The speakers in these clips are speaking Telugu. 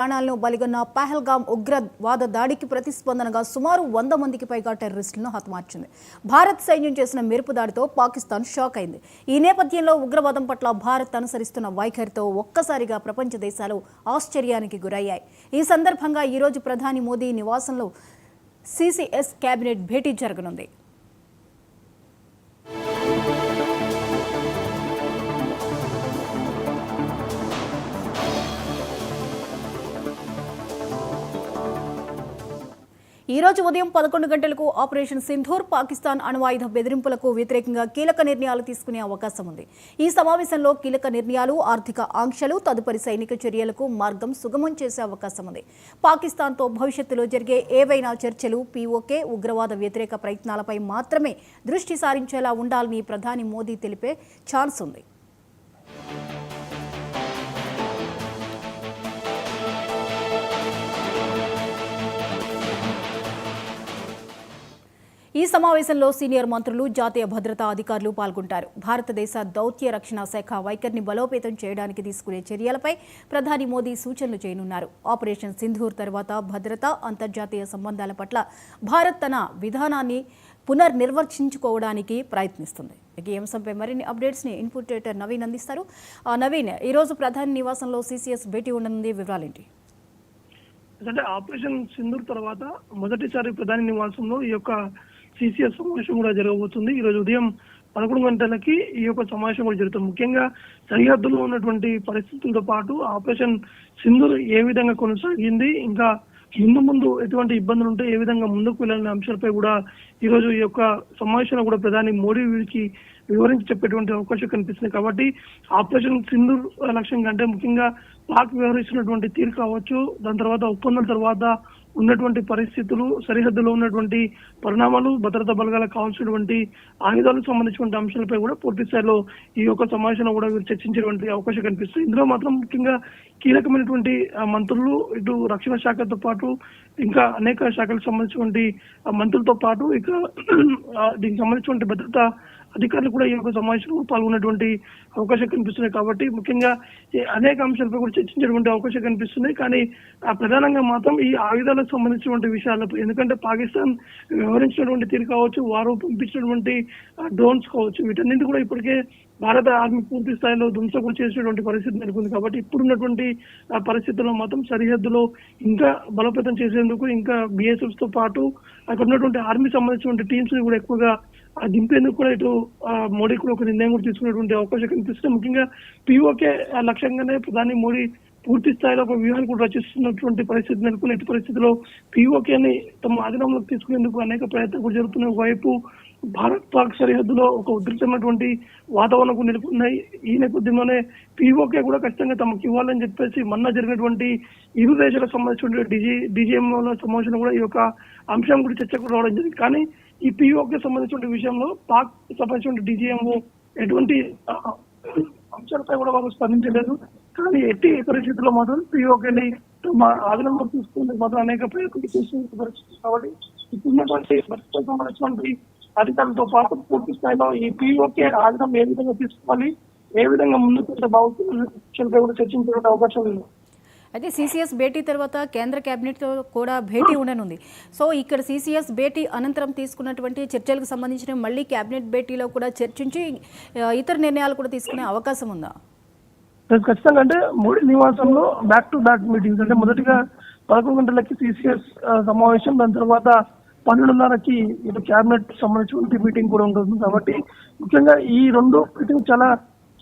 ప్రాణాలను బలిగొన్న పహల్గామ్ ఉగ్రవాద దాడికి ప్రతిస్పందనగా సుమారు 100 మందికి పైగా టెర్రరిస్టులను హతమార్చింది. భారత్ సైన్యం చేసిన మెరుపు దాడితో పాకిస్తాన్ షాక్ అయింది. ఈ నేపథ్యంలో ఉగ్రవాదం పట్ల భారత్ అనుసరిస్తున్న వైఖరితో ఒక్కసారిగా ప్రపంచ దేశాలు ఆశ్చర్యానికి గురయ్యాయి. ఈ సందర్భంగా ఈరోజు ప్రధాని మోదీ నివాసంలో సిసిఎస్ కేబినెట్ భేటీ జరగనుంది. ఈ రోజు ఉదయం 11 గంటలకు ఆపరేషన్ సింధూర్, పాకిస్తాన్ అణ్వాయుధ బెదిరింపులకు వ్యతిరేకంగా కీలక నిర్ణయాలు తీసుకునే అవకాశం ఉంది. ఈ సమావేశంలో కీలక నిర్ణయాలు, ఆర్థిక ఆంక్షలు, తదుపరి సైనిక చర్యలకు మార్గం సుగమం చేసే అవకాశం ఉంది. పాకిస్తాన్తో భవిష్యత్తులో జరిగే ఏవైనా చర్చలు పీఓకే, ఉగ్రవాద వ్యతిరేక ప్రయత్నాలపై మాత్రమే దృష్టి సారించేలా ఉండాలని ప్రధాని మోదీ తెలిపే ఛాన్స్ ఉంది. ఈ సమావేశంలో సీనియర్ మంత్రులు, జాతీయ భద్రతా అధికారులు పాల్గొంటారు. భారతదేశ దౌత్య రక్షణ శాఖ వైఖరిని బలోపేతం చేయడానికి తీసుకునే చర్యలపై ప్రధాని మోదీ సూచనలు చేయనున్నారు. ఆపరేషన్ సింధూర్ తర్వాత భద్రత, అంతర్జాతీయ సంబంధాల పట్ల భారత్ తన విధానాన్ని పునర్నిర్వచించుకోవడానికి ప్రయత్నిస్తుంది. ఈ అంశంపై మరిన్ని అప్డేట్స్ని ఇన్పుట్ ఎడిటర్ నవీన్ అందిస్తారు. నవీన్, ఈరోజు ప్రధాని నివాసంలో సిసిఎస్ భేటీ ఉండనుంది, వివరాలేంటి? అంటే ఆపరేషన్ సింధూర్ తర్వాత మొదటిసారి ప్రధాని నివాసంలో ఈ యొక్క సిసిఎస్ సమావేశం కూడా జరగబోతుంది. ఈ రోజు ఉదయం 11 గంటలకి ఈ యొక్క సమావేశం కూడా జరుగుతుంది. ముఖ్యంగా సరిహద్దులో ఉన్నటువంటి పరిస్థితులతో పాటు ఆపరేషన్ సింధూర్ ఏ విధంగా కొనసాగింది, ఇంకా ముందు ఎటువంటి ఇబ్బందులు ఉంటే ఏ విధంగా ముందుకు వెళ్ళాలనే అంశాలపై కూడా ఈ రోజు ఈ యొక్క సమావేశంలో కూడా ప్రధాని మోడీ వీరికి వివరించి చెప్పేటువంటి అవకాశం కనిపిస్తుంది. కాబట్టి ఆపరేషన్ సింధూర్ లక్ష్యం కంటే ముఖ్యంగా పాక్ వ్యవహరిస్తున్నటువంటి తీరు కావచ్చు, దాని తర్వాత ఒప్పందం తర్వాత ఉన్నటువంటి పరిస్థితులు, సరిహద్దులో ఉన్నటువంటి పరిణామాలు, భద్రతా బలగాలకు కావాల్సినటువంటి ఆయుధాలకు సంబంధించిన అంశాలపై కూడా పూర్తి స్థాయిలో ఈ యొక్క సమావేశంలో కూడా చర్చించేటువంటి అవకాశం కనిపిస్తుంది. ఇందులో మాత్రం ముఖ్యంగా కీలకమైనటువంటి మంత్రులు, ఇటు రక్షణ శాఖతో పాటు ఇంకా అనేక శాఖలకు సంబంధించినటువంటి మంత్రులతో పాటు ఇక దీనికి సంబంధించినటువంటి భద్రతా అధికారులు కూడా ఈ యొక్క సమావేశంలో పాల్గొన్నటువంటి అవకాశం కనిపిస్తుంది. కాబట్టి ముఖ్యంగా అనేక అంశాలపై కూడా చర్చించేటువంటి అవకాశం కనిపిస్తుంది. కానీ ప్రధానంగా మాత్రం ఈ ఆయుధాలకు సంబంధించినటువంటి విషయాలపై, ఎందుకంటే పాకిస్తాన్ వ్యవహరించినటువంటి తీరు కావచ్చు, వారు పంపించినటువంటి డ్రోన్స్ కావచ్చు, వీటన్నింటి కూడా ఇప్పటికే భారత ఆర్మీ పూర్తి స్థాయిలో ధ్వంసం చేసినటువంటి పరిస్థితి నెలకొంది. కాబట్టి ఇప్పుడున్నటువంటి పరిస్థితుల్లో మాత్రం సరిహద్దులో ఇంకా బలోపేతం చేసేందుకు ఇంకా బిఎస్ఎఫ్ తో పాటు అక్కడ ఉన్నటువంటి ఆర్మీ సంబంధించినటువంటి టీమ్స్ ని కూడా ఎక్కువగా దింపేందుకు కూడా ఇటు మోడీ కూడా ఒక నిర్ణయం కూడా తీసుకునేటువంటి అవకాశం కనిపిస్తుంది. ముఖ్యంగా పీఓకే లక్ష్యంగానే ప్రధాని మోడీ పూర్తి స్థాయిలో ఒక వ్యూహాన్ని కూడా రచిస్తున్నటువంటి పరిస్థితి నెలకొన్న ఇటు పరిస్థితిలో పీఓకేని తమ ఆధీనంలోకి తీసుకునేందుకు అనేక ప్రయత్నాలు కూడా జరుగుతున్నాయి. ఒకవైపు భారత్ పాక్ సరిహద్దులో ఒక ఉధృతమైనటువంటి వాతావరణం కూడా నెలకొన్నాయి. ఈ నేపథ్యంలోనే పీఓకే కూడా ఖచ్చితంగా తమకు ఇవ్వాలని చెప్పేసి మొన్న జరిగినటువంటి ఇరు దేశాలకు సంబంధించినటువంటి డీజీఎంఓ సమావేశంలో కూడా ఈ యొక్క అంశం కూడా చర్చకు రావడం జరిగింది. కానీ ఈ పీఓకే సంబంధించిన విషయంలో పాక్ సంబంధించిన డీజీఎంఓ ఎటువంటి అంశాలపై కూడా వారు స్పందించలేదు. కానీ ఎట్టి పరిస్థితుల్లో మాత్రం పీఓకేని మా ఆధీనంలో తీసుకునేందుకు మాత్రం అనేక ప్రయత్నాలు చేసిన పరిస్థితి. కాబట్టి ఇప్పుడున్నటువంటి పరిస్థితులకు సంబంధించినటువంటి అధికారులతో పాటు పూర్తి స్థాయిలో ఈ పీఓకే ఆధీనం ఏ విధంగా తీసుకోవాలి, ఏ విధంగా ముందుకు బాగుంటుంది విషయంపై కూడా చర్చించే అవకాశం ఉంది. అయితే సిసిఎస్ భేటీ తర్వాత కేంద్ర కేబినెట్తో కూడా భేటీ ఉండనుంది. సో ఇక్కడ సిసిఎస్ భేటీ అనంతరం తీసుకున్నటువంటి చర్చలకు సంబంధించిన మళ్ళీ కేబినెట్ భేటీలో కూడా చర్చించి ఇతర నిర్ణయాలు కూడా తీసుకునే అవకాశం ఉందా? ఖచ్చితంగా. అంటే మోడీ నివాసంలో బ్యాక్ టు బ్యాక్ మీటింగ్స్, అంటే మొదటిగా 11 గంటలకి సిసిఎస్ సమావేశం, దాని తర్వాత 12:30కి ఇటు కేబినెట్ సంబంధించిన మీటింగ్ కూడా ఉంటుంది. కాబట్టి ముఖ్యంగా ఈ రెండు మీటింగ్ చాలా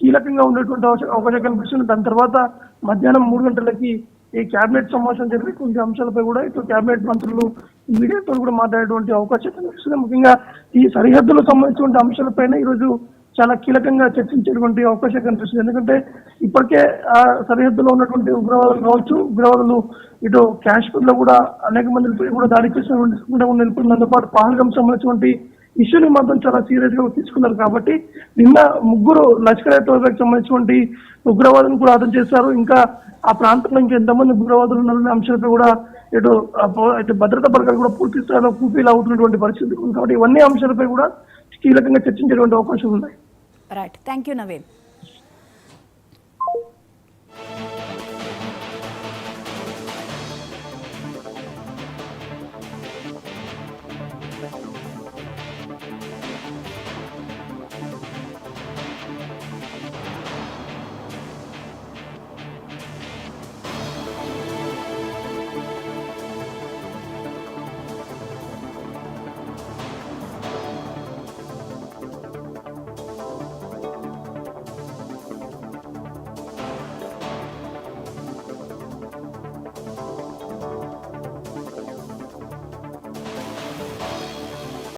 కీలకంగా ఉండేటువంటి అవకాశం కనిపిస్తుంది. దాని తర్వాత మధ్యాహ్నం 3 గంటలకి ఈ కేబినెట్ సమావేశం జరిగే కొన్ని అంశాలపై కూడా ఇటు కేబినెట్ మంత్రులు మీడియాతో కూడా మాట్లాడేటువంటి అవకాశం కనిపిస్తుంది. ముఖ్యంగా ఈ సరిహద్దులకు సంబంధించిన అంశాలపైన ఈరోజు చాలా కీలకంగా చర్చించేటువంటి అవకాశం కనిపిస్తుంది. ఎందుకంటే ఇప్పటికే ఆ సరిహద్దులో ఉన్నటువంటి ఉగ్రవాదులు కావచ్చు, ఉగ్రవాదులు ఇటు కాశ్మీర్ లో కూడా అనేక మంది కూడా దాడి చేసినటువంటి నిలుపుతున్నందుకు పాటు పహల్గామ్ సంబంధించినటువంటి ఇష్యూని మాత్రం చాలా సీరియస్ గా తీసుకున్నారు. కాబట్టి నిన్న 3 లష్కర్-ఏ-తోయిబాకి సంబంధించినటువంటి ఉగ్రవాదులను కూడా హతం చేశారు. ఇంకా ఆ ప్రాంతంలో ఇంకా ఎంతమంది ఉగ్రవాదులు ఉన్నారనే అంశాలపై కూడా ఇటు భద్రతా బలగాలు కూడా పూర్తి స్థాయిలో కూపీలు అవుతున్నటువంటి పరిస్థితి. కాబట్టి ఇవన్నీ అంశాలపై కూడా కీలకంగా చర్చించేటువంటి అవకాశం ఉన్నాయి. Right, thank you Naveen.